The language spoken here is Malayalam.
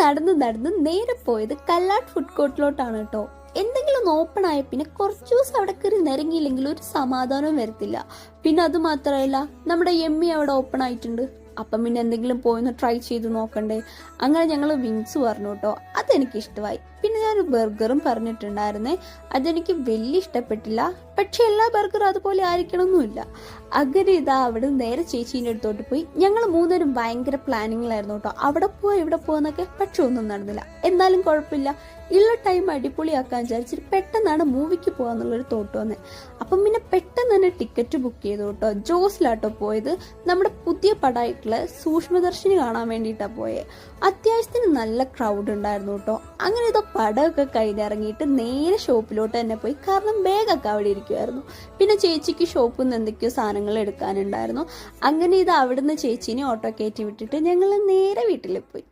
നടന്ന് നടന്ന് നേരെ പോയത് കല്ലാട്ട് ഫുഡ് കോർട്ടിലോട്ടാണ് കേട്ടോ. എന്തെങ്കിലും ഒന്ന് ഓപ്പൺ ആയ പിന്നെ കുറച്ച് ദിവസം അവിടെ കയറി നിരങ്ങിയില്ലെങ്കിൽ ഒരു സമാധാനവും വരത്തില്ല. പിന്നെ അത് മാത്രമല്ല, നമ്മുടെ എമ്മി അവിടെ ഓപ്പൺ ആയിട്ടുണ്ട്. അപ്പം പിന്നെ എന്തെങ്കിലും പോയിന്ന് ട്രൈ ചെയ്ത് നോക്കണ്ടേ. അങ്ങനെ ഞങ്ങൾ വിങ്സ് പറഞ്ഞു കേട്ടോ. അതെനിക്ക് ഇഷ്ടമായി. പിന്നെ ഞാൻ ബർഗറും പറഞ്ഞിട്ടുണ്ടായിരുന്നേ. അതെനിക്ക് വലിയ ഇഷ്ടപ്പെട്ടില്ല. പക്ഷെ എല്ലാ ബർഗറും അതുപോലെ ആയിരിക്കണമെന്നില്ല. അങ്ങനെ ഇതാ അവിടെ നേരെ ചേച്ചീൻ്റെ അടുത്തോട്ട് പോയി. ഞങ്ങൾ മൂന്നേരും ഭയങ്കര പ്ലാനിങ്ങിലായിരുന്നു കേട്ടോ. അവിടെ പോവാ ഇവിടെ പോവാന്നൊക്കെ. പക്ഷെ ഒന്നും നടന്നില്ല. എന്നാലും കുഴപ്പമില്ല, ഉള്ള ടൈം അടിപൊളിയാക്കാൻ വിചാരിച്ചിട്ട് പെട്ടെന്നാണ് മൂവിക്ക് പോകാന്നുള്ളൊരു തോട്ട് വന്നത്. അപ്പം പിന്നെ പെട്ടെന്ന് തന്നെ ടിക്കറ്റ് ബുക്ക് ചെയ്തു കേട്ടോ. ജോസിലാട്ടോ പോയത്. നമ്മുടെ പുതിയ പടമായിട്ടുള്ള സൂക്ഷ്മദർശിനി കാണാൻ വേണ്ടിയിട്ടാണ് പോയത്. അത്യാവശ്യത്തിന് നല്ല ക്രൗഡ് ഉണ്ടായിരുന്നു കേട്ടോ. അങ്ങനെ ഇതോ പടമൊക്കെ കഴിഞ്ഞിറങ്ങിയിട്ട് നേരെ ഷോപ്പിലോട്ട് തന്നെ പോയി. കാരണം ബാഗൊക്കെ അവിടെ ഇരിക്കുമായിരുന്നു. പിന്നെ ചേച്ചിക്ക് ഷോപ്പിൽ നിന്ന് എന്തൊക്കെയോ സാധനങ്ങൾ എടുക്കാനുണ്ടായിരുന്നു. അങ്ങനെ ഇത് അവിടുന്ന് ചേച്ചീനെ ഓട്ടോ കയറ്റി വിട്ടിട്ട് ഞങ്ങൾ നേരെ വീട്ടിൽ പോയി.